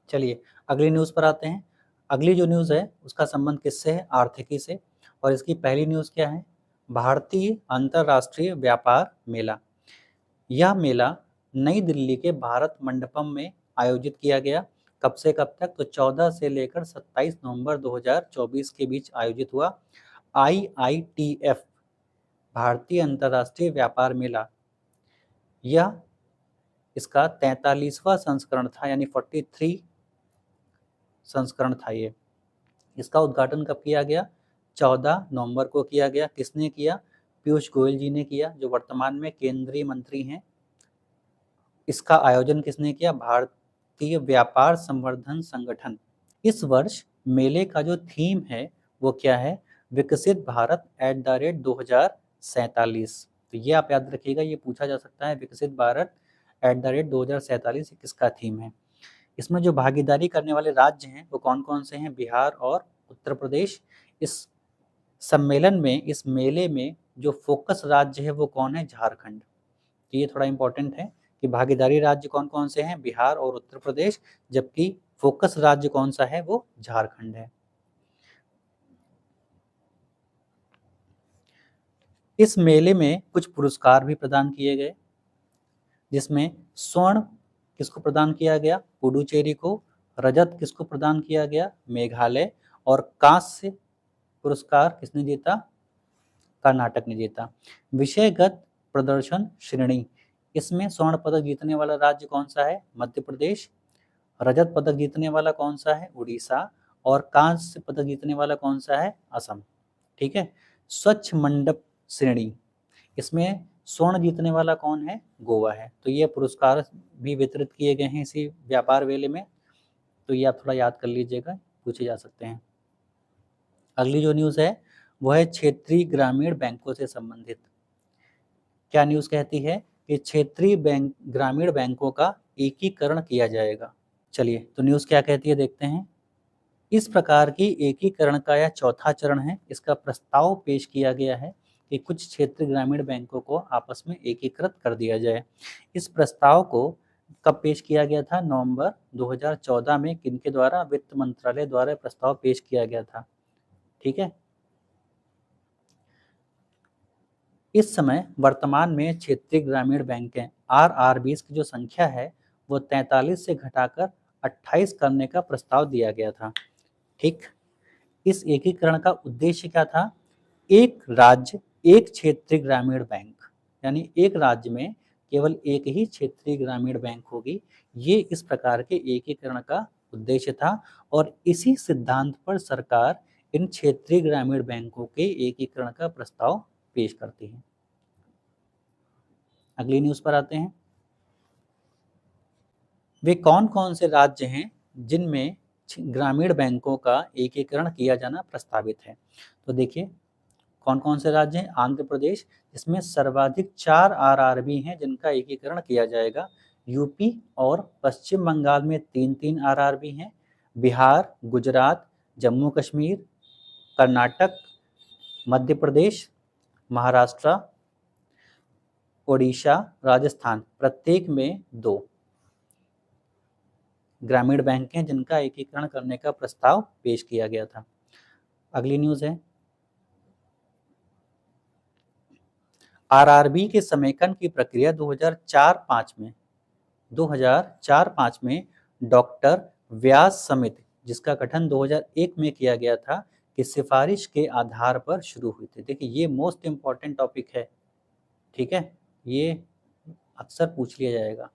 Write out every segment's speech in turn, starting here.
चलिए अगली न्यूज़ पर आते हैं। अगली जो न्यूज़ है उसका संबंध किससे है? आर्थिकी से। और इसकी पहली न्यूज़ क्या है? भारतीय अंतर्राष्ट्रीय व्यापार मेला। यह मेला नई दिल्ली के भारत मंडपम में आयोजित किया गया। कब से कब तक? तो 14 से लेकर 27 नवंबर 2024 के बीच आयोजित हुआ। IITF भारतीय अंतर्राष्ट्रीय व्यापार मेला, यह इसका 43वां संस्करण था, यानी 43 संस्करण था ये। इसका उद्घाटन कब किया गया? 14 नवंबर को किया गया। किसने किया? पीयूष गोयल जी ने किया, जो वर्तमान में केंद्रीय मंत्री हैं। इसका आयोजन किसने किया? भारतीय व्यापार संवर्धन संगठन। इस वर्ष मेले का जो थीम है वो क्या है? विकसित भारत @2047। तो ये आप याद रखिएगा, ये पूछा जा सकता है, विकसित भारत @2047 किसका थीम है। इसमें जो भागीदारी करने वाले राज्य हैं वो कौन कौन से हैं? बिहार और उत्तर प्रदेश। इस सम्मेलन में, इस मेले में जो फोकस राज्य है वो कौन है? झारखंड। तो ये थोड़ा इंपॉर्टेंट है कि भागीदारी राज्य कौन कौन से हैं? बिहार और उत्तर प्रदेश, जबकि फोकस राज्य कौन सा है? वो झारखंड है। इस मेले में कुछ पुरस्कार भी प्रदान किए गए, जिसमें स्वर्ण किसको प्रदान किया गया? पुडुचेरी को। रजत किसको प्रदान किया गया? मेघालय। और कांस्य पुरस्कार किसने जीता? कर्नाटक ने जीता। विषयगत प्रदर्शन श्रेणी, इसमें स्वर्ण पदक जीतने वाला राज्य कौन सा है? मध्य प्रदेश। रजत पदक जीतने वाला कौन सा है? उड़ीसा। और कांस्य पदक जीतने वाला कौन सा है? असम। ठीक है। स्वच्छ मंडप श्रेणी, इसमें स्वर्ण जीतने वाला कौन है? गोवा है। तो ये पुरस्कार भी वितरित किए गए हैं इसी व्यापार मेले में, तो ये आप थोड़ा याद कर लीजिएगा, पूछे जा सकते हैं। अगली जो न्यूज़ है वो है क्षेत्रीय ग्रामीण बैंकों से संबंधित। क्या न्यूज़ कहती है? कि क्षेत्रीय ग्रामीण बैंकों का एकीकरण किया जाएगा। चलिए तो न्यूज़ क्या कहती है देखते हैं। इस प्रकार की एकीकरण का यह चौथा चरण है। इसका प्रस्ताव पेश किया गया है कि कुछ क्षेत्रीय ग्रामीण बैंकों को आपस में एकीकृत कर दिया जाए। इस प्रस्ताव को कब पेश किया गया था? नवंबर 2014 में। किनके द्वारा? वित्त मंत्रालय द्वारा प्रस्ताव पेश किया गया था। ठीक है। इस समय वर्तमान में क्षेत्रीय ग्रामीण बैंकें RRBs की जो संख्या है वो 43 से घटाकर 28 करने का प्रस्ताव दिया गया था। ठीक। इस एकीकरण का उद्देश्य क्या था? एक राज्य एक क्षेत्रीय ग्रामीण बैंक, यानी एक राज्य में केवल एक ही क्षेत्रीय ग्रामीण बैंक होगी, ये इस प्रकार के एकीकरण का उद्देश्य था। और इसी सिद्धांत पर सरकार इन क्षेत्रीय ग्रामीण बैंकों के एकीकरण का प्रस्ताव पेश करती है। अगली न्यूज़ पर आते हैं। वे कौन कौन से राज्य हैं जिनमें ग्रामीण बैंकों का एकीकरण किया जाना प्रस्तावित है? तो देखिए कौन कौन से राज्य हैं। आंध्र प्रदेश, इसमें सर्वाधिक 4 RRB हैं जिनका एकीकरण किया जाएगा। यूपी और पश्चिम बंगाल में 3-3 RRB हैं। बिहार, गुजरात, जम्मू कश्मीर, कर्नाटक, मध्य प्रदेश, महाराष्ट्र, ओडिशा, राजस्थान, प्रत्येक में 2 ग्रामीण बैंक हैं जिनका एकीकरण करने का प्रस्ताव पेश किया गया था। अगली न्यूज़ है, RRB के समेकन की प्रक्रिया 2004-5 में डॉक्टर व्यास समिति, जिसका गठन 2001 में किया गया था, कि सिफारिश के आधार पर शुरू हुई थी। देखिए ये मोस्ट इम्पॉर्टेंट टॉपिक है। ठीक है, ये अक्सर पूछ लिया जाएगा,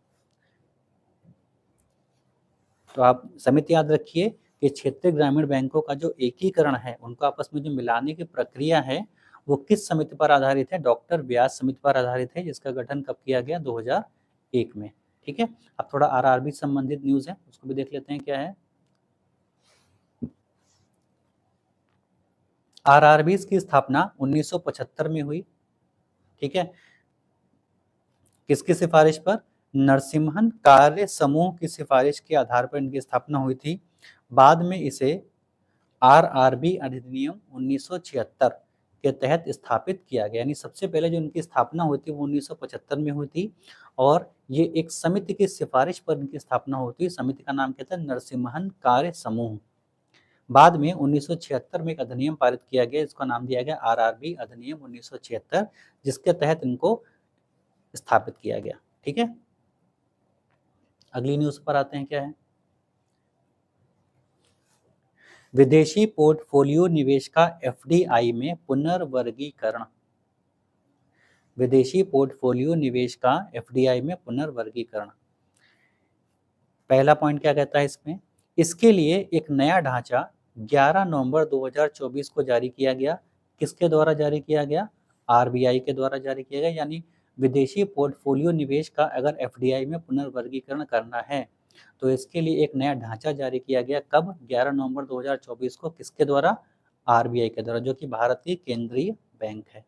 तो आप समिति याद रखिए कि क्षेत्रीय ग्रामीण बैंकों का जो एकीकरण है, उनको आपस में जो मिलाने की प्रक्रिया है, वो किस समिति पर आधारित है? डॉक्टर व्यास समिति पर आधारित है, जिसका गठन कब किया गया? 2001 में। ठीक है। अब थोड़ा RRB संबंधित न्यूज़ है, उसको भी देख लेते हैं क्या है। RRBs की स्थापना 1975 में हुई। ठीक है। किसकी सिफारिश पर? नरसिम्हन कार्य समूह की सिफारिश के आधार पर इनकी स्थापना हुई थी। बाद में इसे RRB अधिनियम 1976 के तहत स्थापित किया गया। यानी सबसे पहले जो इनकी स्थापना हुई थी वो 1975 में हुई थी और ये एक समिति की सिफारिश पर इनकी स्थापना हुई थी। समिति का नाम क्या था? नरसिम्हन कार्य समूह। बाद में 1976 में एक अधिनियम पारित किया गया, इसका नाम दिया गया आरआरबी अधिनियम 1976, जिसके तहत इनको स्थापित किया गया। ठीक है, अगली न्यूज़ पर आते हैं। क्या है? विदेशी पोर्टफोलियो निवेश का एफडीआई में पुनर्वर्गीकरण। विदेशी पोर्टफोलियो निवेश का एफडीआई में पुनर्वर्गीकरण। पहला पॉइंट क्या कहता है इसमें? इसके लिए एक नया ढांचा 11 नवंबर 2024 को जारी किया गया। किसके द्वारा जारी किया गया? आरबीआई के द्वारा जारी किया गया। यानी विदेशी पोर्टफोलियो निवेश का अगर एफडीआई में पुनर्वर्गीकरण करना है तो इसके लिए एक नया ढांचा जारी किया गया। कब? 11 नवंबर 2024 को। किसके द्वारा? आरबीआई के द्वारा, जो कि भारतीय केंद्रीय बैंक है।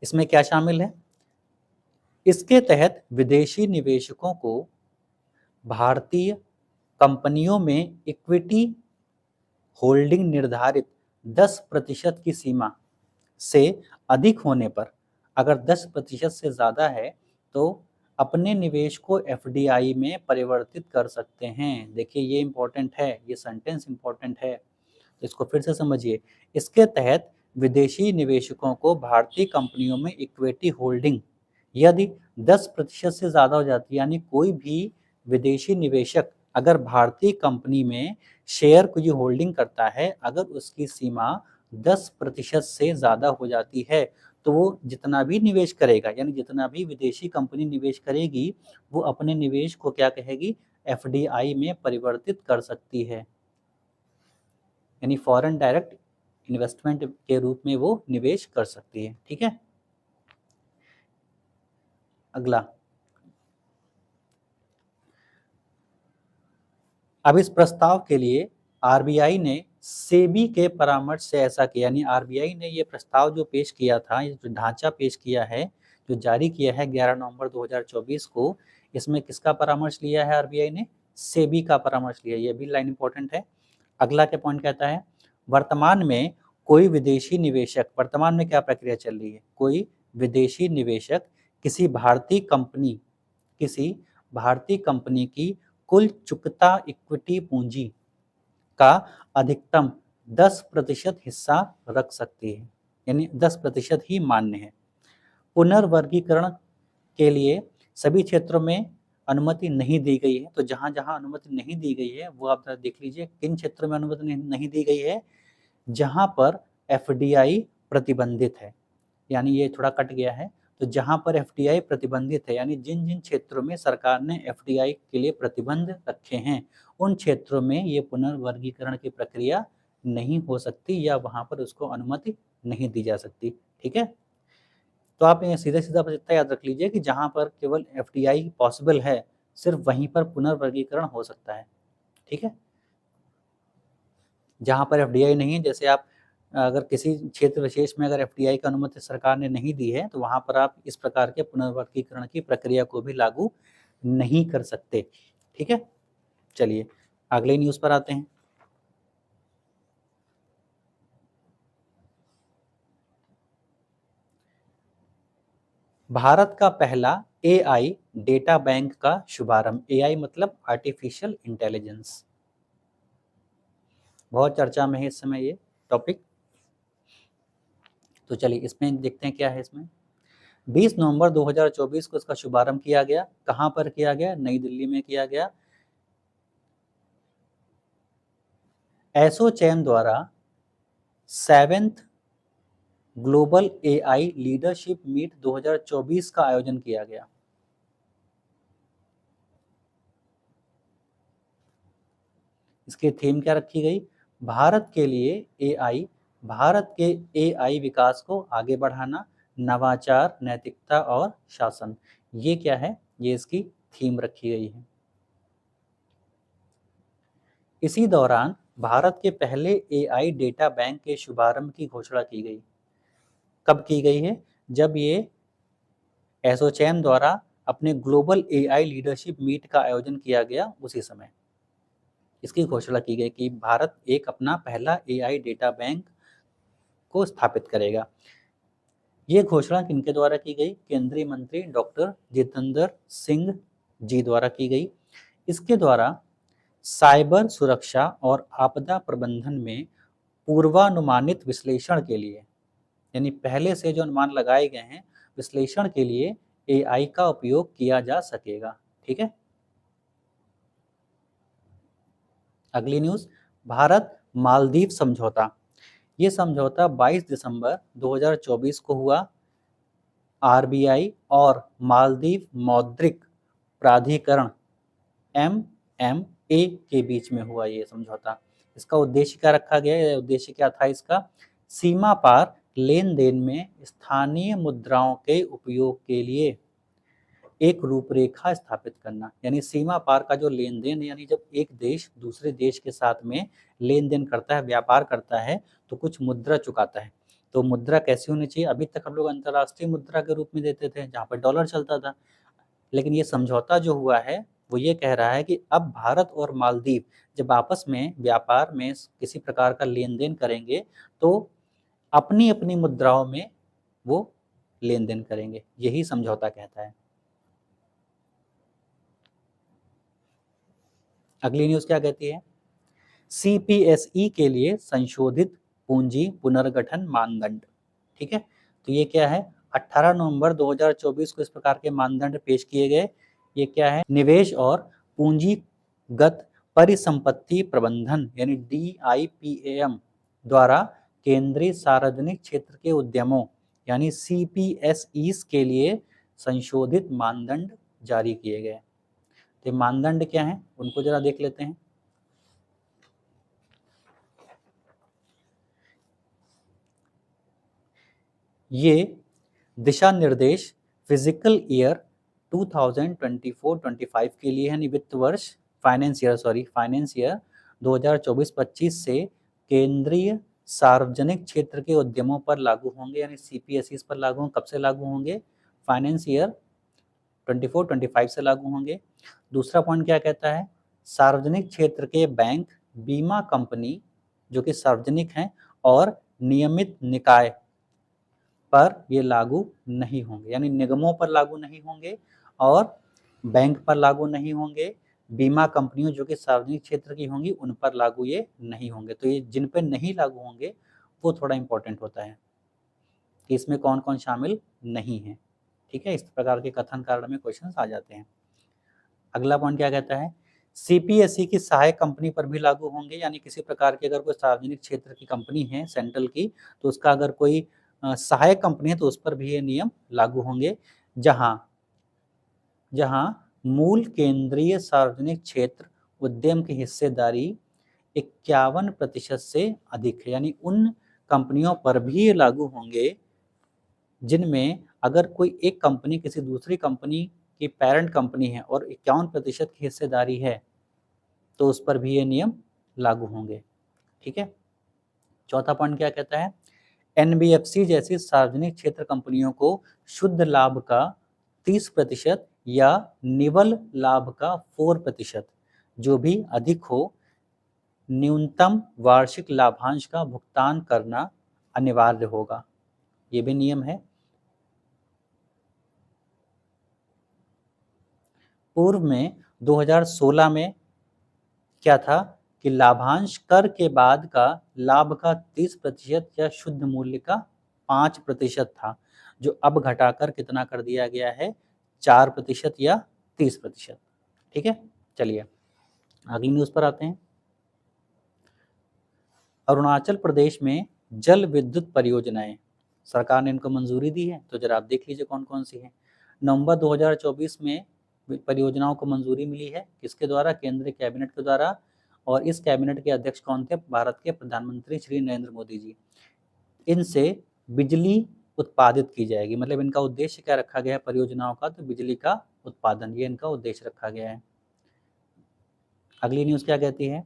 इसमें क्या शामिल है? इसके तहत विदेशी निवेशकों को भारतीय कंपनियों में इक्विटी होल्डिंग निर्धारित 10% की सीमा से अधिक होने पर, अगर 10% से ज़्यादा है तो अपने निवेश को एफडीआई में परिवर्तित कर सकते हैं। देखिए ये इंपॉर्टेंट है, ये सेंटेंस इंपॉर्टेंट है, तो इसको फिर से समझिए। इसके तहत विदेशी निवेशकों को भारतीय कंपनियों में इक्विटी होल्डिंग यदि 10% से ज़्यादा हो जाती है, यानी कोई भी विदेशी निवेशक अगर भारतीय कंपनी में शेयर की जो होल्डिंग करता है, अगर उसकी सीमा 10% से ज़्यादा हो जाती है तो वो जितना भी निवेश करेगा, यानी जितना भी विदेशी कंपनी निवेश करेगी, वो अपने निवेश को क्या कहेगी? एफडीआई में परिवर्तित कर सकती है, यानी फॉरेन डायरेक्ट इन्वेस्टमेंट के रूप में वो निवेश कर सकती है। ठीक है, अगला। अब इस प्रस्ताव के लिए आरबीआई ने सेबी के परामर्श से ऐसा किया, यानी आरबीआई ने ये प्रस्ताव जो पेश किया था, ये जो ढांचा पेश किया है, जो जारी किया है 11 नवंबर 2024 को, इसमें किसका परामर्श लिया है आरबीआई ने? सेबी का परामर्श लिया। ये भी लाइन इंपॉर्टेंट है। अगला क्या पॉइंट कहता है? वर्तमान में कोई विदेशी निवेशक, वर्तमान में क्या प्रक्रिया चल रही है? कोई विदेशी निवेशक किसी भारतीय कंपनी की कुल चुकता इक्विटी पूंजी का अधिकतम 10% हिस्सा रख सकती है, यानी 10% ही मान्य है। पुनर्वर्गीकरण के लिए सभी क्षेत्रों में अनुमति नहीं दी गई है। तो जहां जहां अनुमति नहीं दी गई है वो आप देख लीजिए, किन क्षेत्रों में अनुमति नहीं दी गई है? जहां पर एफडीआई प्रतिबंधित है, यानी ये थोड़ा कट गया है। तो जहां पर एफडीआई प्रतिबंधित है, यानी जिन जिन क्षेत्रों में सरकार ने एफडीआई के लिए प्रतिबंध रखे हैं, उन क्षेत्रों में ये पुनर्वर्गीकरण की प्रक्रिया नहीं हो सकती या वहां पर उसको अनुमति नहीं दी जा सकती। ठीक है, तो आप ये सीधा सीधा बस इतना याद रख लीजिए कि जहां पर केवल एफडीआई पॉसिबल है, सिर्फ वहीं पर पुनर्वर्गीकरण हो सकता है। ठीक है, जहां पर एफडीआई नहीं है, जैसे आप अगर किसी क्षेत्र विशेष में अगर एफडीआई की अनुमति सरकार ने नहीं दी है तो वहां पर आप इस प्रकार के पुनर्वर्गीकरण की प्रक्रिया को भी लागू नहीं कर सकते। ठीक है, चलिए अगले न्यूज़ पर आते हैं। भारत का पहला एआई डेटा बैंक का शुभारंभ। एआई मतलब आर्टिफिशियल इंटेलिजेंस, बहुत चर्चा में है इस समय ये टॉपिक। तो चलिए इसमें देखते हैं क्या है इसमें। 20 नवंबर 2024 को इसका शुभारंभ किया गया। कहां पर किया गया? नई दिल्ली में किया गया। एसोचैम द्वारा 7th global AI leadership meet 2024 का आयोजन किया गया। इसकी थीम क्या रखी गई? भारत के एआई विकास को आगे बढ़ाना, नवाचार, नैतिकता और शासन। ये क्या है? ये इसकी थीम रखी गई है। इसी दौरान भारत के पहले एआई डेटा बैंक के शुभारंभ की घोषणा की गई। कब की गई है? जब ये एसोचैम द्वारा अपने ग्लोबल एआई लीडरशिप मीट का आयोजन किया गया, उसी समय इसकी घोषणा की गई कि भारत एक अपना पहला एआई डेटा बैंक को स्थापित करेगा। ये घोषणा किनके द्वारा की गई? केंद्रीय मंत्री डॉक्टर जितेंद्र सिंह जी द्वारा की गई। इसके द्वारा साइबर सुरक्षा और आपदा प्रबंधन में पूर्वानुमानित विश्लेषण के लिए, यानी पहले से जो अनुमान लगाए गए हैं विश्लेषण के लिए एआई का उपयोग किया जा सकेगा। ठीक है। अगली न्यूज, भारत मालदीव समझौता। ये समझौता 22 दिसंबर 2024 को हुआ। आरबीआई और मालदीव मौद्रिक प्राधिकरण एमएमए के बीच में हुआ ये समझौता। इसका उद्देश्य क्या रखा गया है? उद्देश्य क्या था इसका? सीमा पार लेन देन में स्थानीय मुद्राओं के उपयोग के लिए एक रूपरेखा स्थापित करना। यानी सीमा पार का जो लेन देन, यानी जब एक देश दूसरे देश के साथ में लेन देन करता है, व्यापार करता है, तो कुछ मुद्रा चुकाता है। तो मुद्रा कैसी होनी चाहिए? अभी तक हम लोग अंतर्राष्ट्रीय मुद्रा के रूप में देते थे, जहाँ पर डॉलर चलता था। लेकिन ये समझौता जो हुआ है वो ये कह रहा है कि अब भारत और मालदीव जब आपस में व्यापार में किसी प्रकार का लेन देन करेंगे तो अपनी अपनी मुद्राओं में वो लेन देन करेंगे। यही समझौता कहता है। अगली न्यूज क्या कहती है? सीपीएसई के लिए संशोधित पूंजी पुनर्गठन मानदंड। ठीक है, तो ये क्या है? 18 नवंबर 2024 को इस प्रकार के मानदंड पेश किए गए। ये क्या है? निवेश और पूंजीगत परिसंपत्ति प्रबंधन यानी DIPAM द्वारा केंद्रीय सार्वजनिक क्षेत्र के उद्यमों यानी CPSEs के लिए संशोधित मानदंड जारी किए गए। तो मानदंड क्या है उनको जरा देख लेते हैं। ये दिशा निर्देश फिजिकल ईयर 2024-25 के लिए है, वित्त वर्ष फाइनेंस ईयर 2024-25 से केंद्रीय सार्वजनिक क्षेत्र के उद्यमों पर लागू होंगे, यानी CPSEs पर लागू होंगे। कब से लागू होंगे? फाइनेंस ईयर 24-25 से लागू होंगे। दूसरा पॉइंट क्या कहता है? सार्वजनिक क्षेत्र के बैंक, बीमा कंपनी जो कि सार्वजनिक हैं और नियमित निकाय पर ये लागू नहीं होंगे, यानी निगमों पर लागू नहीं होंगे और बैंक पर लागू नहीं होंगे। बीमा कंपनियों जो कि सार्वजनिक क्षेत्र की होंगी उन पर लागू ये नहीं होंगे। तो ये जिन पर नहीं लागू होंगे वो थोड़ा इंपॉर्टेंट होता है कि इसमें कौन कौन शामिल नहीं है। ठीक है, इस प्रकार के कथन कारण में क्वेश्चन आ जाते हैं। अगला पॉइंट क्या कहता है? CPSE की सहायक कंपनी पर भी लागू होंगे, यानी किसी प्रकार की अगर कोई सार्वजनिक क्षेत्र की कंपनी है सेंट्रल की, तो उसका अगर कोई सहायक कंपनी है तो उस पर भी ये नियम लागू होंगे, जहां मूल केंद्रीय सार्वजनिक क्षेत्र उद्यम की हिस्सेदारी 51% से अधिक है। यानी उन कंपनियों पर भी ये लागू होंगे जिनमें अगर कोई एक कंपनी किसी दूसरी कंपनी की पेरेंट कंपनी है और 51% की हिस्सेदारी है तो उस पर भी ये नियम लागू होंगे। ठीक है, चौथा पॉइंट क्या कहता है? NBFC जैसी सार्वजनिक क्षेत्र कंपनियों को शुद्ध लाभ का 30% या निवल लाभ का 4% जो भी अधिक हो न्यूनतम वार्षिक लाभांश का भुगतान करना अनिवार्य होगा। ये भी नियम है। पूर्व में 2016 में क्या था कि लाभांश कर के बाद का लाभ का 30% या शुद्ध मूल्य का 5% था, जो अब घटाकर कितना कर दिया गया है? 4% या 30%। ठीक है, चलिए अगली न्यूज पर आते हैं। अरुणाचल प्रदेश में जल विद्युत परियोजनाएं, सरकार ने इनको मंजूरी दी है, तो जरा आप देख लीजिए कौन कौन सी है। नवंबर 2024 में परियोजनाओं को मंजूरी मिली है, किसके द्वारा? केंद्रीय कैबिनेट के द्वारा। और इस कैबिनेट के अध्यक्ष कौन थे? भारत के प्रधानमंत्री श्री नरेंद्र मोदी जी। इनसे बिजली उत्पादित की जाएगी, मतलब इनका उद्देश्य क्या रखा गया है परियोजनाओं का? तो बिजली का उत्पादन, ये इनका उद्देश्य रखा गया है। अगली न्यूज क्या कहती है?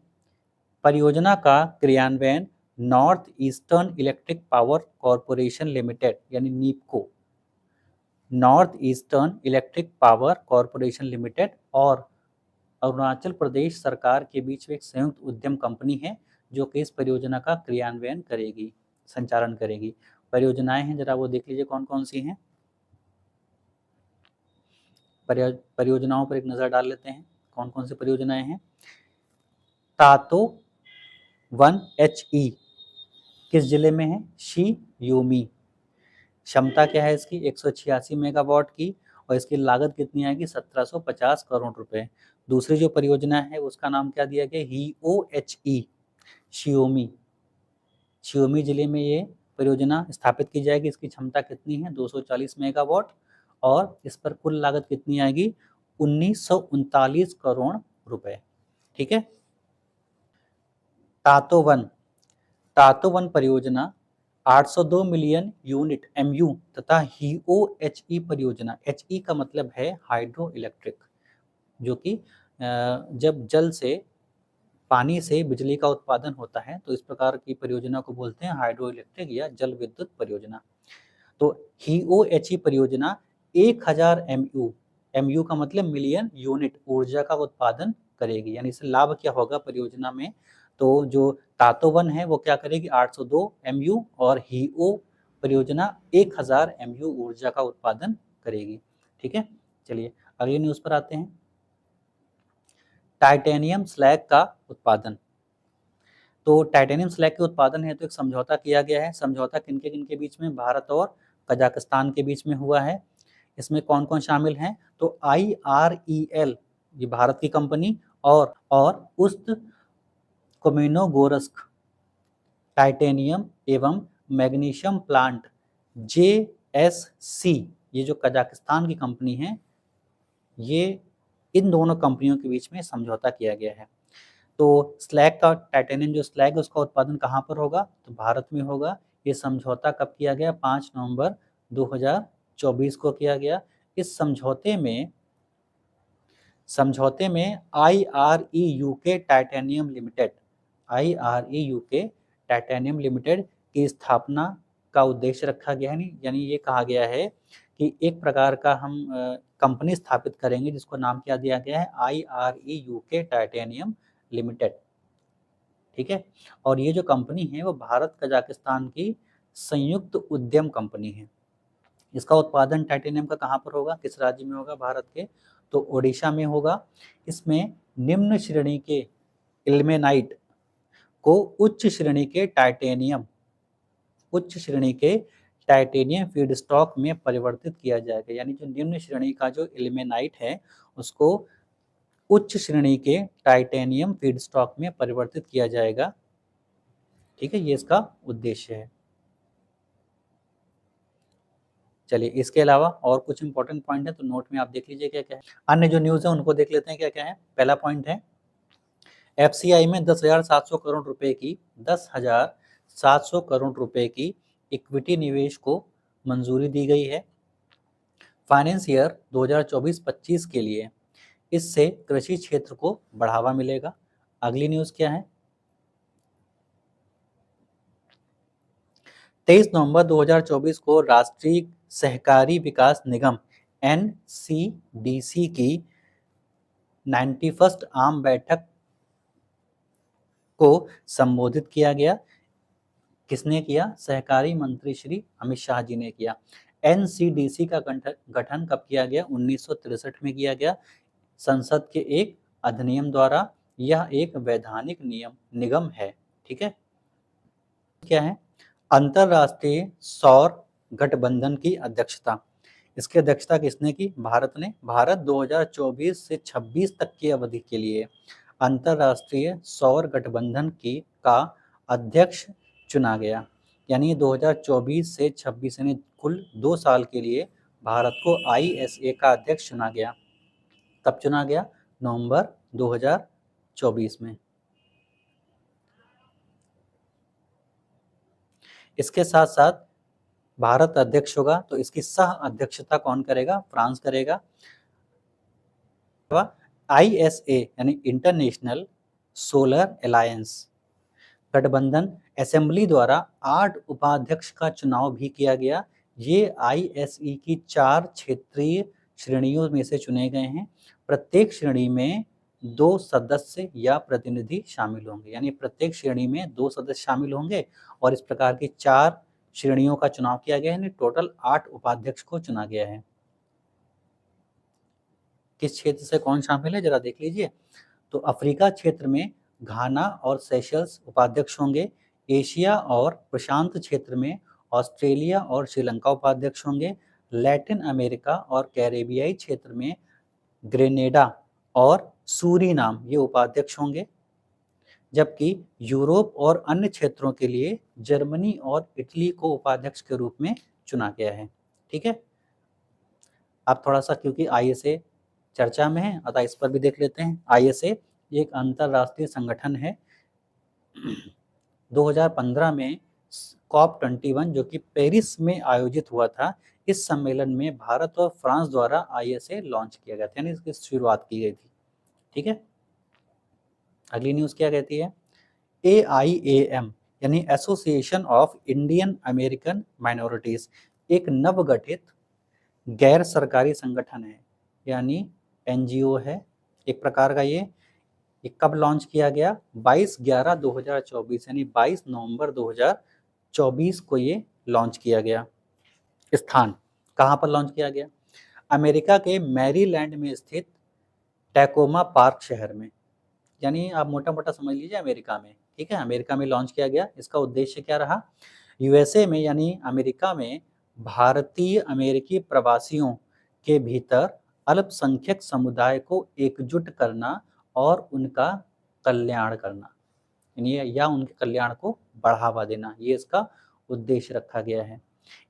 परियोजना का क्रियान्वयन north eastern electric power corporation limited यानी NEEPCO, north eastern electric power corporation limited और अरुणाचल प्रदेश सरकार के बीच में एक संयुक्त उद्यम कंपनी है जो कि इस परियोजना का क्रियान्वयन करेगी। संचालन करेगी। परियोजनाएं हैं, जरा वो देख लीजिए कौन कौन सी हैं। परियोजनाओं पर एक नजर डाल लेते हैं, कौन कौन सी परियोजनाएं हैं। तातो 1HE किस जिले में है? शियोमी। क्षमता क्या है इसकी? 186 मेगावाट की, और इसकी लागत कितनी आएगी? 1750 करोड़ रुपए। दूसरी जो परियोजना है उसका नाम क्या दिया गया? HOHE, Xiaomi. शियोमी जिले में ये परियोजना स्थापित की जाएगी। इसकी क्षमता कितनी है? 240 मेगावाट, और इस पर कुल लागत कितनी आएगी? 1939 करोड़ रुपए। ठीक है। तातो वन परियोजना 802 मिलियन यूनिट MU तथा HOHE परियोजना, HE का मतलब है हाइड्रो इलेक्ट्रिक, जो कि जब जल से, पानी से बिजली का उत्पादन होता है तो इस प्रकार की परियोजना को बोलते हैं हाइड्रो इलेक्ट्रिक या जल विद्युत परियोजना। तो HOHE परियोजना 1000 MU का मतलब मिलियन यूनिट ऊर्जा का उत्पादन करेगी। यानी इससे लाभ क्या होगा परियोजना में? तो जो तातो वन है वो क्या करेगी? 802 MU, और HO परियोजना 1000 MU ऊर्जा का उत्पादन करेगी। ठीक है, चलिए अगली न्यूज पर आते हैं। टाइटेनियम स्लैग का उत्पादन। तो टाइटेनियम स्लैग के उत्पादन है तो एक समझौता किया गया है। समझौता किनके किनके बीच में? भारत और कजाकिस्तान के बीच में हुआ है। इसमें कौन कौन शामिल हैं? तो IREL, ये भारत की कंपनी, और उस्त कोमिनोगोरस्क टाइटेनियम एवं मैग्नीशियम प्लांट JSC, ये जो कजाकिस्तान की कंपनी है, ये इन दोनों कंपनियों के बीच में समझौता किया गया है। तो स्लैग का, टाइटेनियम जो स्लैग है उसका उत्पादन कहाँ पर होगा? तो भारत में होगा। ये समझौता कब किया गया? 5 नवंबर 2024 को किया गया। इस समझौते में IREUK टाइटेनियम लिमिटेड की स्थापना का उद्देश्य रखा गया है। यानी ये कहा गया है कि एक प्रकार का हम कंपनी स्थापित करेंगे जिसको नाम क्या दिया गया है? IREUK titanium limited. ठीक है, और ये जो कंपनी है वो भारत कजाकिस्तान की संयुक्त उद्यम कंपनी है। इसका उत्पादन टाइटेनियम का कहाँ पर होगा? किस राज्य में होगा भारत के? तो ओडिशा में होगा। इसमें निम्न श्रेणी के इल्मेनाइट को उच्च श्रेणी के टाइटेनियम फीडस्टॉक में परिवर्तित किया जाएगा। यानी जो निम्न श्रेणी का जो इल्मेनाइट है उसको उच्च श्रेणी के टाइटेनियम फीडस्टॉक में परिवर्तित किया जाएगा। ठीक है, ये इसका उद्देश्य है। चलिए इसके अलावा और कुछ इंपॉर्टेंट पॉइंट है तो नोट में आप देख लीजिए क्या क्या है। अन्य जो न्यूज है उनको देख लेते हैं क्या क्या है। पहला पॉइंट है FCI में 10,700 करोड़ रुपए की इक्विटी निवेश को मंजूरी दी गई है फाइनेंस ईयर 2024-25 के लिए। इससे कृषि क्षेत्र को बढ़ावा मिलेगा। अगली न्यूज क्या है? 23 नवंबर 2024 को राष्ट्रीय सहकारी विकास निगम NCDC की 91st आम बैठक को संबोधित किया गया। किसने किया? सहकारी मंत्री श्री अमित शाह जी ने किया। NCDC का गठन कब किया गया? 1963 में किया गया संसद के एक अधिनियम द्वारा। यह एक वैधानिक निगम है। ठीक है, क्या है? अंतरराष्ट्रीय सौर गठबंधन की अध्यक्षता। इसकी अध्यक्षता किसने की? भारत ने। भारत 2024 से 26 तक की अवधि के लिए अंतरराष्ट्रीय सौर गठबंधन का अध्यक्ष चुना गया। यानी 2024 से 26 यानी कुल 2 साल के लिए भारत को ISA का अध्यक्ष चुना गया। कब चुना गया? नवंबर 2024 में। इसके साथ साथ भारत अध्यक्ष होगा तो इसकी सह अध्यक्षता कौन करेगा? फ्रांस करेगा। ISA यानी इंटरनेशनल सोलर अलायंस गठबंधन असेंबली द्वारा 8 उपाध्यक्ष का चुनाव भी किया गया। ये ISE की 4 क्षेत्रीय श्रेणियों में से चुने गए हैं। प्रत्येक श्रेणी में 2 सदस्य या प्रतिनिधि शामिल होंगे, यानी प्रत्येक श्रेणी में 2 सदस्य शामिल होंगे और इस प्रकार की 4 श्रेणियों का चुनाव किया गया है, यानी टोटल 8 उपाध्यक्ष को चुना गया है। किस क्षेत्र से कौन शामिल है जरा देख लीजिए। तो अफ्रीका क्षेत्र में घाना और सेशल्स उपाध्यक्ष होंगे। एशिया और प्रशांत क्षेत्र में ऑस्ट्रेलिया और श्रीलंका उपाध्यक्ष होंगे। लैटिन अमेरिका और कैरेबियाई क्षेत्र में ग्रेनेडा और सूरीनाम ये उपाध्यक्ष होंगे, जबकि यूरोप और अन्य क्षेत्रों के लिए जर्मनी और इटली को उपाध्यक्ष के रूप में चुना गया है। ठीक है, अब थोड़ा सा क्योंकि आईएसए चर्चा में है अतः इस पर भी देख लेते हैं। आईएसए एक अंतरराष्ट्रीय संगठन है। 2015 में COP21 जो कि पेरिस में आयोजित हुआ था, इस सम्मेलन में भारत और फ्रांस द्वारा आईएसए लॉन्च किया गया था, यानी इसकी शुरुआत की गई थी। ठीक है, अगली न्यूज़ क्या कहती है। AIAM यानी association of Indian American minorities एक नवगठित गैर सरकारी संगठन है, यानी एनजीओ है एक प्रकार का। ये कब लॉन्च किया गया, 22/11/2024 यानी 22 नवंबर 2024 को ये लॉन्च किया गया। स्थान कहाँ पर लॉन्च किया गया, अमेरिका के मैरीलैंड में स्थित टैकोमा पार्क शहर में, यानी आप मोटा मोटा समझ लीजिए अमेरिका में। ठीक है, अमेरिका में लॉन्च किया गया। इसका उद्देश्य क्या रहा, यूएसए में यानी अमेरिका में भारतीय अमेरिकी प्रवासियों के भीतर अल्पसंख्यक समुदाय को एकजुट करना और उनका कल्याण करना, यानी या उनके कल्याण को बढ़ावा देना, ये इसका उद्देश्य रखा गया है।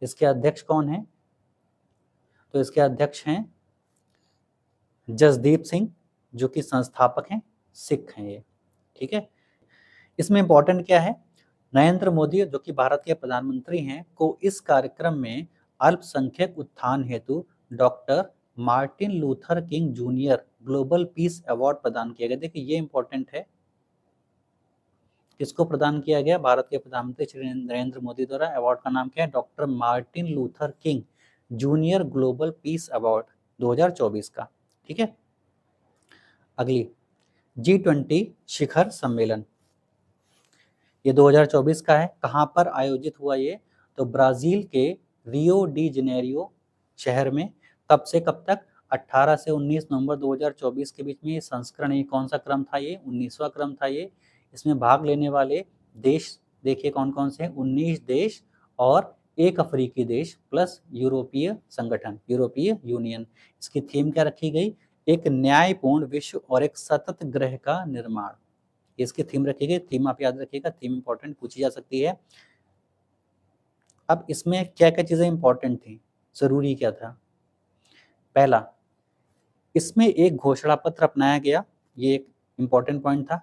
इसके अध्यक्ष कौन हैं, तो इसके अध्यक्ष हैं जसदीप सिंह जो कि संस्थापक हैं, सिख हैं ये। ठीक है, इसमें इंपॉर्टेंट क्या है, नरेंद्र मोदी जो कि भारत के प्रधानमंत्री हैं को इस कार्यक्रम में अल्पसंख्यक उत्थान हेतु doctor Martin Luther king junior global peace award प्रदान किया गया। देखिए ये इंपॉर्टेंट है, किसको प्रदान किया गया, भारत के प्रधानमंत्री श्री नरेंद्र मोदी द्वारा। अवार्ड का नाम क्या है, doctor Martin Luther king junior global peace award 2024 का। ठीक है, अगली G20 शिखर सम्मेलन, ये 2024 का है। कहाँ पर आयोजित हुआ ये, तो ब्राजील के रियो डी जेनेरियो शहर में। कब से कब तक, 18 से 19 नवंबर 2024 के बीच में। ये संस्करण, ये कौन सा क्रम था, ये 19वां क्रम था ये। इसमें भाग लेने वाले देश देखिए कौन कौन से हैं, 19 देश और एक अफ्रीकी देश प्लस यूरोपीय संगठन, यूरोपीय यूनियन। इसकी थीम क्या रखी गई, एक न्यायपूर्ण विश्व और एक सतत ग्रह का निर्माण, इसकी थीम रखी गई। थीम आप याद रखिएगा, थीम इंपॉर्टेंट पूछी जा सकती है। अब इसमें क्या क्या चीजें इंपॉर्टेंट थी, जरूरी क्या था, पहला इसमें एक घोषणा पत्र अपनाया गया, ये एक इंपॉर्टेंट पॉइंट था।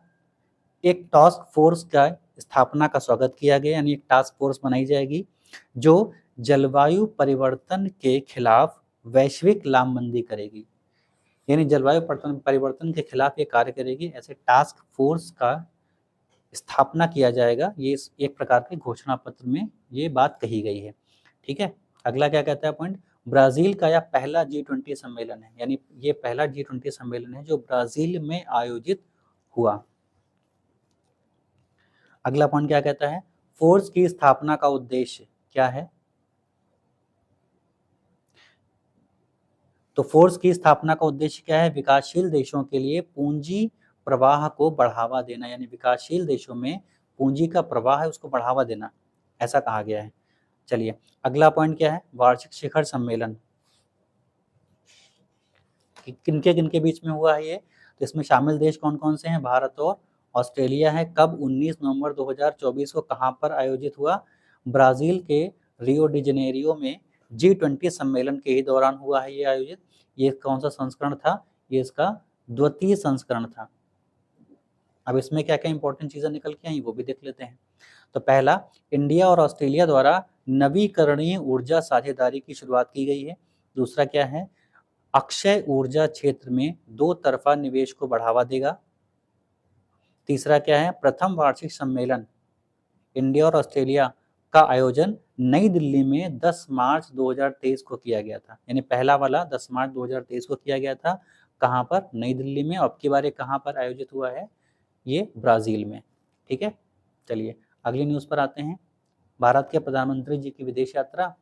एक टास्क फोर्स का स्थापना का स्वागत किया गया, यानी एक टास्क फोर्स बनाई जाएगी जो जलवायु परिवर्तन के खिलाफ वैश्विक लामबंदी करेगी, यानी जलवायु परिवर्तन के खिलाफ ये कार्य करेगी। ऐसे टास्क फोर्स का स्थापना किया जाएगा, ये एक प्रकार के घोषणा पत्र में ये बात कही गई है। ठीक है, अगला क्या कहता है पॉइंट, ब्राजील का यह पहला G20 सम्मेलन है, यानी ये पहला G20 सम्मेलन है जो ब्राजील में आयोजित हुआ। अगला पॉइंट क्या कहता है, फोर्स की स्थापना का उद्देश्य क्या है, तो फोर्स की स्थापना का उद्देश्य क्या है, विकासशील देशों के लिए पूंजी प्रवाह को बढ़ावा देना, यानी विकासशील देशों में पूंजी का प्रवाह है उसको बढ़ावा देना, ऐसा कहा गया है। चलिए अगला पॉइंट क्या है, वार्षिक शिखर सम्मेलन किनके किनके बीच में हुआ है ये, तो इसमें शामिल देश कौन कौन से हैं, भारत और ऑस्ट्रेलिया है। कब, 19 नवंबर 2024 को। कहाँ पर आयोजित हुआ, ब्राजील के रियो डी जेनेरियो में G20 सम्मेलन के ही दौरान हुआ है ये आयोजित। ये कौन सा संस्करण था, ये इसका द्वितीय संस्करण था। अब इसमें क्या क्या इंपॉर्टेंट चीजें निकल के आई वो भी देख लेते हैं। तो पहला, इंडिया और ऑस्ट्रेलिया द्वारा नवीकरणीय ऊर्जा साझेदारी की शुरुआत की गई है। दूसरा क्या है, अक्षय ऊर्जा क्षेत्र में दो तरफा निवेश को बढ़ावा देगा। तीसरा क्या है, प्रथम वार्षिक सम्मेलन इंडिया और ऑस्ट्रेलिया का आयोजन नई दिल्ली में 10 मार्च 2023 को किया गया था, यानी पहला वाला 10 मार्च 2023 को किया गया था। कहाँ पर? नई दिल्ली में। अब की बार ये कहाँ पर आयोजित हुआ है? ये ब्राज़ील में। ठीक है, चलिए अगली न्यूज़ पर आते हैं। भारत के प्रधानमंत्री जी की विदेश यात्रा।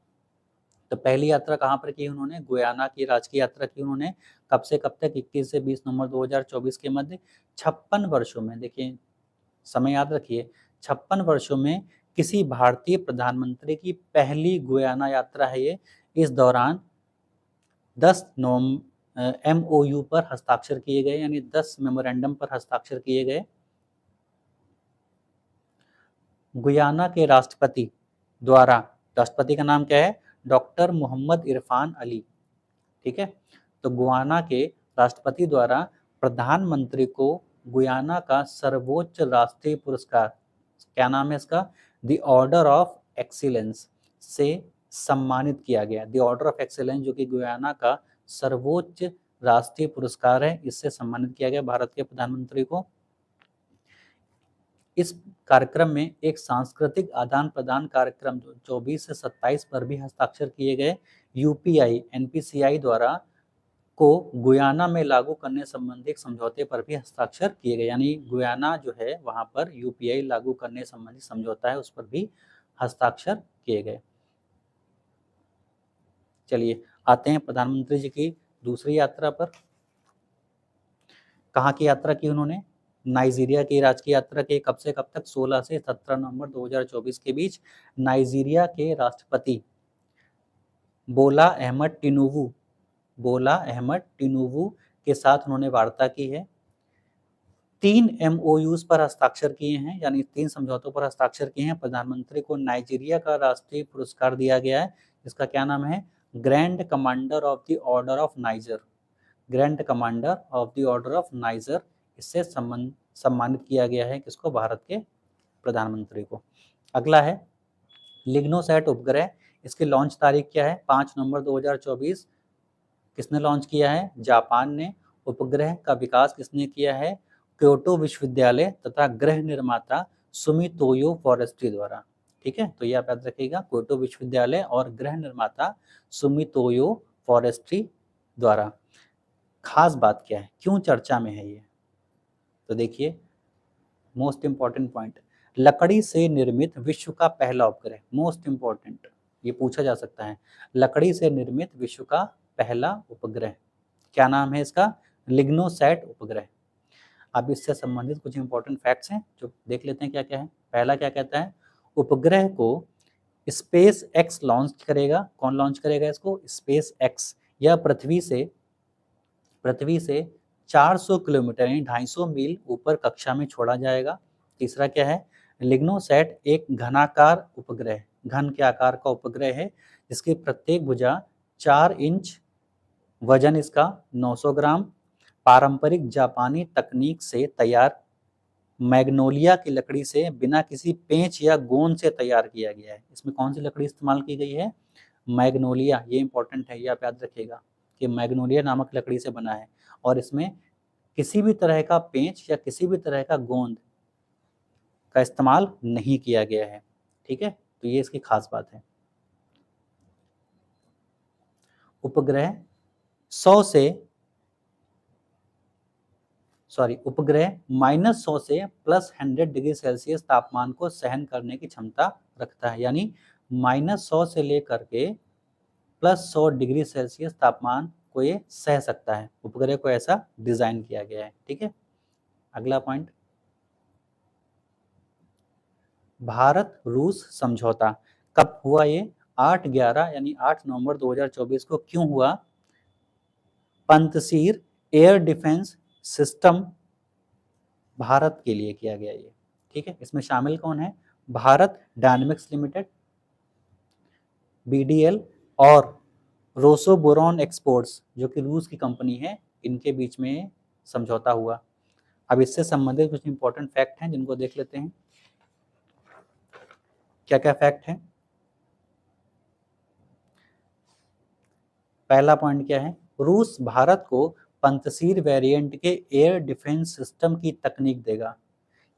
तो पहली यात्रा कहाँ पर की उन्होंने? गुयाना की राजकीय यात्रा की उन्होंने। कब से कब तक? 21 से 20 नवंबर 2024 के मध्य। 56 वर्षों में, देखिए समय याद रखिए, 56 वर्षों में किसी भारतीय प्रधानमंत्री की पहली गुयाना यात्रा है ये। इस दौरान 10 MOU पर हस्ताक्षर किए गए, यानी 10 मेमोरेंडम पर हस्ताक्षर किए गए। गुयाना के राष्ट्रपति द्वारा, राष्ट्रपति का नाम क्या है? डॉक्टर मोहम्मद इरफान अली। ठीक है, तो गुयाना के राष्ट्रपति द्वारा प्रधानमंत्री को गुयाना का सर्वोच्च राष्ट्रीय पुरस्कार, क्या नाम है इसका? द ऑर्डर ऑफ एक्सीलेंस से सम्मानित किया गया। द ऑर्डर ऑफ एक्सीलेंस जो कि गुयाना का सर्वोच्च राष्ट्रीय पुरस्कार है, इससे सम्मानित किया गया भारत के प्रधानमंत्री को। इस कार्यक्रम में एक सांस्कृतिक आदान प्रदान कार्यक्रम 24 से 27 पर भी हस्ताक्षर किए गए। यूपीआई NPCI द्वारा को गुयाना में लागू करने संबंधी समझौते पर भी हस्ताक्षर किए गए, यानी गुयाना जो है वहां पर यूपीआई लागू करने संबंधी समझौता है, उस पर भी हस्ताक्षर किए गए। चलिए आते हैं प्रधानमंत्री जी की दूसरी यात्रा पर। कहाँ की यात्रा की उन्होंने? नाइजीरिया की राजकीय यात्रा की। कब से कब तक? 16 से 17 नवंबर 2024 के बीच। नाइजीरिया के राष्ट्रपति बोला अहमद टिनुबू के साथ उन्होंने वार्ता की है। 3 MOUs पर हस्ताक्षर किए हैं, यानी 3 समझौतों पर हस्ताक्षर किए हैं। प्रधानमंत्री को नाइजीरिया का राष्ट्रीय पुरस्कार दिया गया है, जिसका क्या नाम है? Grand commander of the order of niger. Grand commander of the order of niger, इससे सम्मानित किया गया है किसको? भारत के प्रधानमंत्री को। अगला है लिग्नोसैट उपग्रह। इसकी लॉन्च तारीख क्या है? 5 नवंबर 2024। किसने लॉन्च किया है? जापान ने। उपग्रह का विकास किसने किया है? क्योटो विश्वविद्यालय तथा गृह निर्माता सुमितोयो फॉरेस्ट्री द्वारा। ठीक है, तो ये आप याद रखिएगा, क्योटो विश्वविद्यालय और गृह निर्माता सुमितोयो फॉरेस्ट्री द्वारा। खास बात क्या है, क्यों चर्चा में है ये? तो देखिए मोस्ट इंपॉर्टेंट पॉइंट, लकड़ी से निर्मित विश्व का पहला उपग्रह। मोस्ट इंपॉर्टेंट, ये पूछा जा सकता है, लकड़ी से निर्मित विश्व का पहला उपग्रह, क्या नाम है इसका? लिग्नोसैट उपग्रह। अब इससे संबंधित कुछ इंपॉर्टेंट फैक्ट्स हैं जो देख लेते हैं क्या क्या है। पहला क्या कहता है? उपग्रह को स्पेस एक्स लॉन्च करेगा। कौन लॉन्च करेगा इसको? Space x. यह पृथ्वी से 400 किलोमीटर यानी 250 मील ऊपर कक्षा में छोड़ा जाएगा। तीसरा क्या है? लिग्नोसैट एक घनाकार उपग्रह, घन के आकार का उपग्रह है, जिसकी प्रत्येक भुजा 4 इंच, वजन इसका 900 ग्राम, पारंपरिक जापानी तकनीक से तैयार मैग्नोलिया की लकड़ी से बिना किसी पेंच या गोंद से तैयार किया गया है। इसमें कौन सी लकड़ी इस्तेमाल की गई है? मैग्नोलिया। ये इंपॉर्टेंट है, ये आप याद रखिएगा कि मैग्नोलिया नामक लकड़ी से बना है, और इसमें किसी भी तरह का पेंच या किसी भी तरह का गोंद का इस्तेमाल नहीं किया गया है। ठीक है, तो ये इसकी खास बात है। उपग्रह 100 से उपग्रह -100 से +100 डिग्री सेल्सियस तापमान को सहन करने की क्षमता रखता है, यानी -100 से लेकर के +100 डिग्री सेल्सियस तापमान को ये सह सकता है। उपग्रह को ऐसा डिजाइन किया गया है। ठीक है, अगला पॉइंट, भारत रूस समझौता कब हुआ ये? 8/11 यानी 8 नवंबर 2024 को। क्यों हुआ? पंतसीर एयर डिफेंस सिस्टम भारत के लिए किया गया ये। ठीक है, इसमें शामिल कौन है? भारत डायनेमिक्स लिमिटेड, BDL और रोसोबोरॉन एक्सपोर्ट्स जो कि रूस की कंपनी है, इनके बीच में समझौता हुआ। अब इससे संबंधित कुछ इंपॉर्टेंट फैक्ट हैं जिनको देख लेते हैं। क्या क्या फैक्ट है? पहला पॉइंट क्या है? रूस भारत को पंतसीर वेरिएंट के एयर डिफेंस सिस्टम की तकनीक देगा,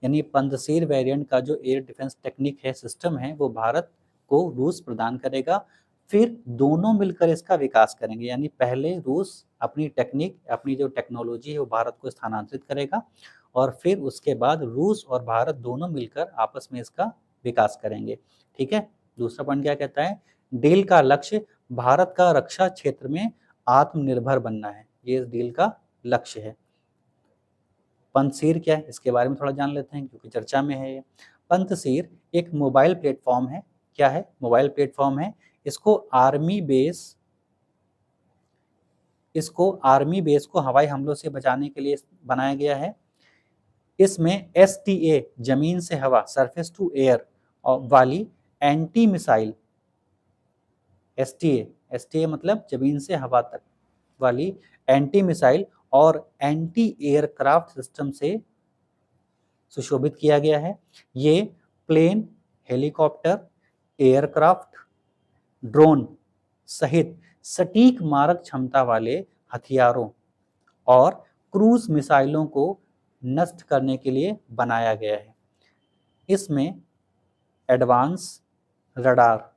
यानी पंतसीर वेरिएंट का जो एयर डिफेंस टेक्निक है, सिस्टम है, वो भारत को रूस प्रदान करेगा। फिर दोनों मिलकर इसका विकास करेंगे, यानी पहले रूस अपनी टेक्निक, अपनी जो टेक्नोलॉजी है वो भारत को स्थानांतरित करेगा और फिर उसके बाद रूस और भारत दोनों मिलकर आपस में इसका विकास करेंगे। ठीक है, दूसरा पॉइंट क्या कहता है, डील का लक्ष्य भारत का रक्षा क्षेत्र में आत्मनिर्भर बनना है, ये इस डील का लक्ष्य है। पंथसीर क्या है, इसके बारे में थोड़ा जान लेते हैं क्योंकि चर्चा में है ये। पंथसीर एक मोबाइल प्लेटफॉर्म है। क्या है, मोबाइल प्लेटफॉर्म है। इसको आर्मी बेस को हवाई हमलों से बचाने के लिए बनाया गया है। इसमें STA जमीन से हवा, सरफेस टू एयर वाली एंटी मिसाइल, STA मतलब जमीन से हवा तक वाली एंटी मिसाइल और एंटी एयरक्राफ्ट सिस्टम से सुशोभित किया गया है। ये प्लेन, हेलीकॉप्टर, एयरक्राफ्ट, ड्रोन सहित सटीक मारक क्षमता वाले हथियारों और क्रूज मिसाइलों को नष्ट करने के लिए बनाया गया है। इसमें एडवांस रडार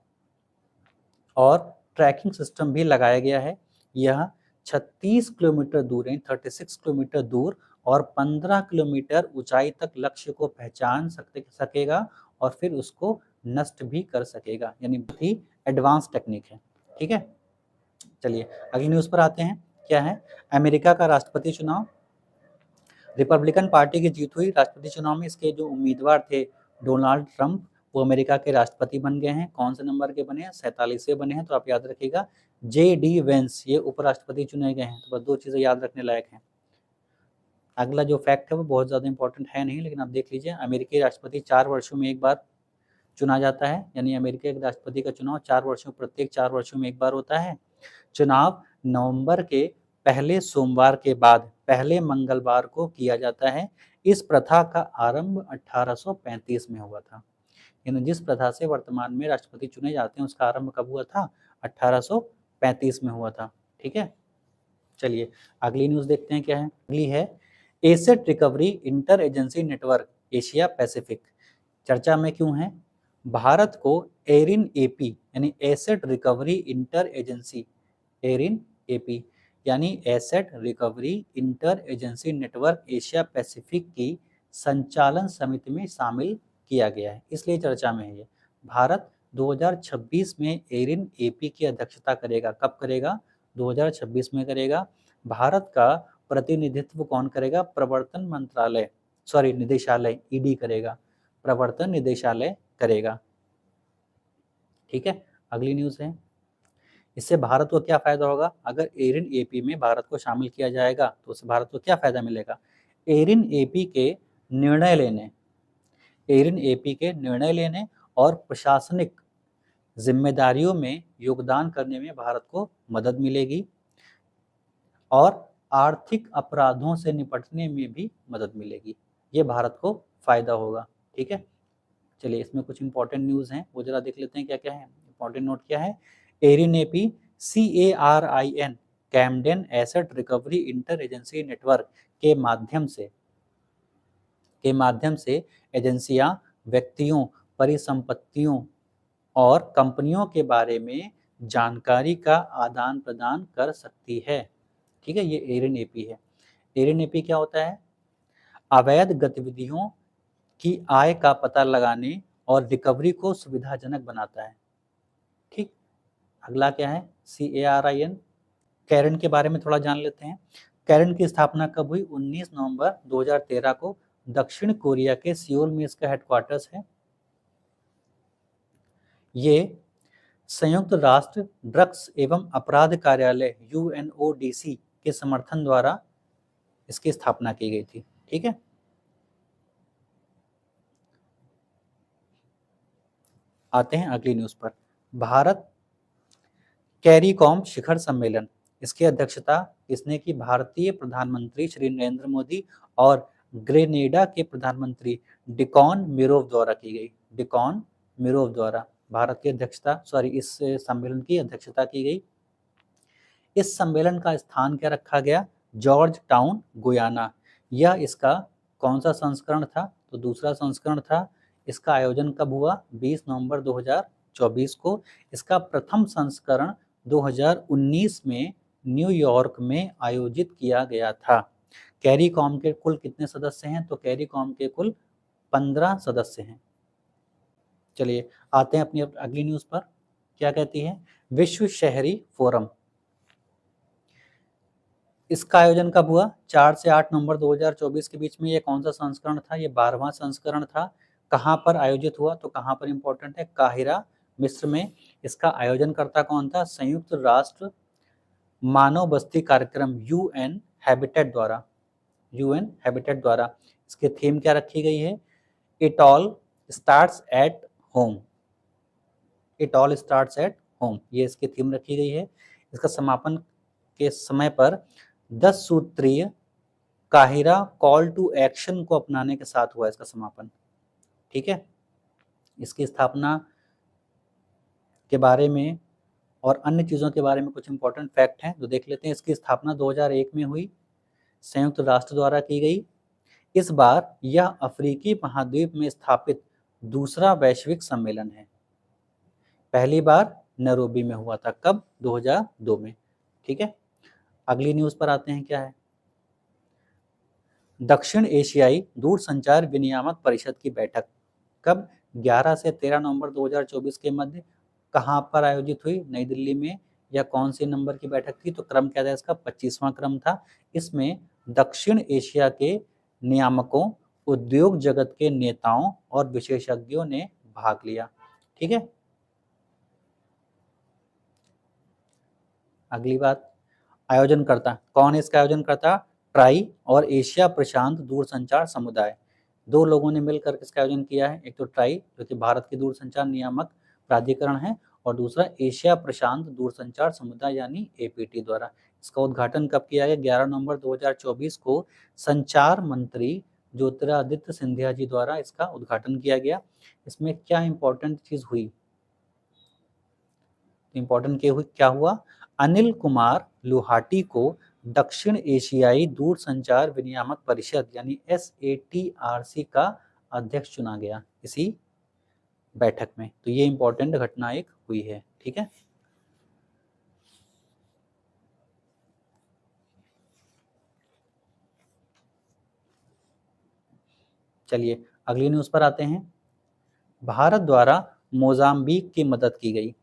और ट्रैकिंग सिस्टम भी लगाया गया है। यह 36 किलोमीटर दूर, 36 किलोमीटर दूर और 15 किलोमीटर ऊंचाई तक लक्ष्य को पहचान सकेगा और फिर उसको नष्ट भी कर सकेगा, यानी बहुत ही एडवांस टेक्निक है। ठीक है, चलिए अगली न्यूज़ पर आते हैं। क्या है, अमेरिका का राष्ट्रपति चुनाव, रिपब्लिकन पार्टी की जीत हुई राष्ट्रपति चुनाव में। इसके जो उम्मीदवार थे डोनाल्ड ट्रंप, वो अमेरिका के राष्ट्रपति बन गए हैं। कौन से नंबर के बने हैं, 47वें बने हैं, तो आप याद रखिएगा। JD वेंस ये उपराष्ट्रपति चुने गए हैं। तो बस दो चीज़ें याद रखने लायक हैं। अगला जो फैक्ट है वो बहुत ज़्यादा इंपॉर्टेंट है नहीं, लेकिन आप देख लीजिए, अमेरिकी राष्ट्रपति 4 वर्षों में एक बार चुना जाता है, यानी अमेरिका के राष्ट्रपति का चुनाव प्रत्येक 4 वर्षों में एक बार होता है। चुनाव नवंबर के पहले सोमवार के बाद पहले मंगलवार को किया जाता है। इस प्रथा का आरंभ 1835 में हुआ था, यानी जिस प्रथा से वर्तमान में राष्ट्रपति चुने जाते हैं उसका आरंभ कब हुआ था, 1835 में हुआ था। ठीक है, चलिए अगली न्यूज़ देखते हैं क्या है। अगली है asset recovery inter agency network Asia Pacific. चर्चा में क्यों है, भारत को एरिन एपी यानी asset recovery inter agency, ARIN AP यानी asset recovery inter agency network Asia Pacific की संचालन समिति में शामिल किया गया है, इसलिए चर्चा में है ये। भारत 2026 में एरिन एपी की अध्यक्षता करेगा। कब करेगा, 2026 में करेगा। भारत का प्रतिनिधित्व कौन करेगा, प्रवर्तन मंत्रालय, निदेशालय, ईडी करेगा, प्रवर्तन निदेशालय करेगा। ठीक है, अगली न्यूज़ है, इससे भारत को क्या फायदा होगा, अगर एरिन एपी में भारत को शामिल किया जाएगा तो उससे भारत को क्या फायदा मिलेगा। एरिन एपी के निर्णय लेने और प्रशासनिक जिम्मेदारियों में योगदान करने में भारत को मदद मिलेगी और आर्थिक अपराधों से निपटने में भी मदद मिलेगी। ये भारत को फायदा होगा। ठीक है, चलिए इसमें कुछ इंपॉर्टेंट न्यूज़ हैं वो जरा देख लेते हैं क्या क्या है। इंपॉर्टेंट नोट क्या है, ARIN AP CARIN Camden asset recovery inter agency network के माध्यम से एजेंसियां व्यक्तियों, परिसंपत्तियों और कंपनियों के बारे में जानकारी का आदान प्रदान कर सकती है। ठीक है, ये एरिन एपी है। एरिन एपी क्या होता है, अवैध गतिविधियों की आय का पता लगाने और रिकवरी को सुविधाजनक बनाता है। ठीक, अगला क्या है, CARIN, कैरन के बारे में थोड़ा जान लेते हैं। कैरन की स्थापना कब हुई, 19 नवंबर 2013 को दक्षिण कोरिया के सियोल में इसका हेडक्वार्टर्स है। ये संयुक्त राष्ट्र ड्रग्स एवं अपराध कार्यालय UNODC के समर्थन द्वारा इसकी स्थापना की गई थी। ठीक है, आते हैं अगली न्यूज़ पर। भारत कैरीकॉम शिखर सम्मेलन, इसकी अध्यक्षता किसने की, भारतीय प्रधानमंत्री श्री नरेंद्र मोदी और ग्रेनेडा के प्रधानमंत्री डिकॉन मिरोव द्वारा की गई। डिकॉन मिरोव द्वारा भारत की अध्यक्षता इस सम्मेलन की अध्यक्षता की गई। इस सम्मेलन का स्थान क्या रखा गया, जॉर्ज टाउन, गुयाना। यह इसका कौन सा संस्करण था, तो दूसरा संस्करण था। इसका आयोजन कब हुआ, 20 नवंबर 2024 को। इसका प्रथम संस्करण 2019 में न्यूयॉर्क में आयोजित किया गया था। कैरीकॉम के कुल कितने सदस्य हैं? तो कैरीकॉम के कुल 15 सदस्य हैं। चलिए आते हैं अपनी अगली न्यूज़ पर। क्या कहती है? विश्व शहरी फोरम। इसका आयोजन कब हुआ? 4 से 8 नवंबर 2024 के बीच में। ये कौन सा संस्करण था? ये 12वां संस्करण था। कहाँ पर आयोजित हुआ? तो कहाँ पर इंपॉर्टेंट है? काहिरा, मिस्र में। इसका आयोजनकर्ता कौन था? संयुक्त राष्ट्र मानव बस्ती कार्यक्रम यूएन हैबिटेट द्वारा। यूएन हैबिटेट द्वारा। इसकी थीम क्या रखी गई है? It all starts at home. It all starts at home, ये इसकी थीम रखी गई है। इसका समापन के समय पर 10 सूत्रीय काहिरा कॉल टू एक्शन को अपनाने के साथ हुआ इसका समापन। ठीक है, इसकी स्थापना के बारे में और अन्य चीज़ों के बारे में कुछ इंपॉर्टेंट फैक्ट हैं जो देख लेते हैं। इसकी स्थापना 2001 में हुई, संयुक्त राष्ट्र द्वारा की गई। इस बार यह अफ्रीकी महाद्वीप में स्थापित दूसरा वैश्विक सम्मेलन है। पहली बार नैरोबी में हुआ था। कब? 2002 में। ठीक है, अगली न्यूज़ पर आते हैं। क्या है? दक्षिण एशियाई दूरसंचार विनियामक परिषद की बैठक कब? 11 से 13 नवंबर 2024 के मध्य। कहाँ पर आयोजित हुई? नई दिल्ली में। या कौन से नंबर की बैठक थी? तो क्रम क्या था इसका? 25वां क्रम था। इसमें दक्षिण एशिया के नियामकों, उद्योग जगत के नेताओं और विशेषज्ञों ने भाग लिया। ठीक है, अगली बात, आयोजनकर्ता कौन है? इसका आयोजनकर्ता ट्राई और एशिया प्रशांत दूरसंचार समुदाय। दो लोगों ने मिलकर इसका आयोजन किया है। एक तो ट्राई जो कि भारत की दूरसंचार नियामक प्राधिकरण है, और दूसरा एशिया प्रशांत दूरसंचार समुदाय यानी एपीटी द्वारा। इसका उद्घाटन कब किया गया? 11 नवंबर 2024 को संचार मंत्री ज्योतिरादित्य सिंधिया जी द्वारा इसका उद्घाटन किया गया। इसमें क्या इंपॉर्टेंट चीज हुई? इंपॉर्टेंट क्या हुआ? अनिल कुमार लुहाटी को दक्षिण एशियाई दूरसंचार विनियामक परिषद यानी SATRC का अध्यक्ष चुना गया इसी बैठक में। तो ये इंपॉर्टेंट घटना एक हुई है। ठीक है, चलिए अगली न्यूज पर आते हैं। भारत द्वारा मोजाम्बिक की मदद की गई।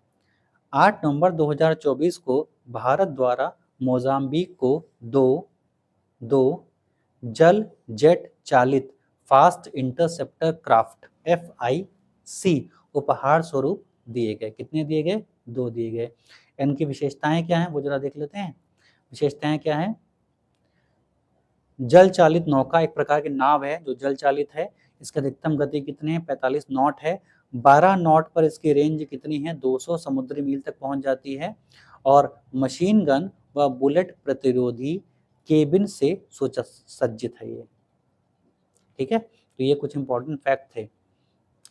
8 नवंबर 2024 को भारत द्वारा मोजाम्बिक को दो जल जेट चालित फास्ट इंटरसेप्टर क्राफ्ट FIC उपहार स्वरूप दिए गए। कितने दिए गए? 2 दिए गए। इनकी विशेषताएं क्या हैं वो जरा देख लेते हैं। विशेषताएं क्या हैं? जल चालित नौका एक प्रकार की नाव है जो जल चालित है। इसकी अधिकतम गति कितनी है? 45 नॉट है। 12 नॉट पर इसकी रेंज कितनी है? 200 समुद्री मील तक पहुंच जाती है। और मशीन गन व बुलेट प्रतिरोधी केबिन से सुसज्जित है ये। ठीक है, तो ये कुछ इंपॉर्टेंट फैक्ट थे।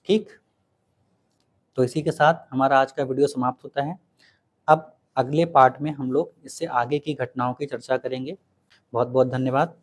ठीक, तो इसी के साथ हमारा आज का वीडियो समाप्त होता है। अब अगले पार्ट में हम लोग इससे आगे की घटनाओं की चर्चा करेंगे। बहुत बहुत धन्यवाद।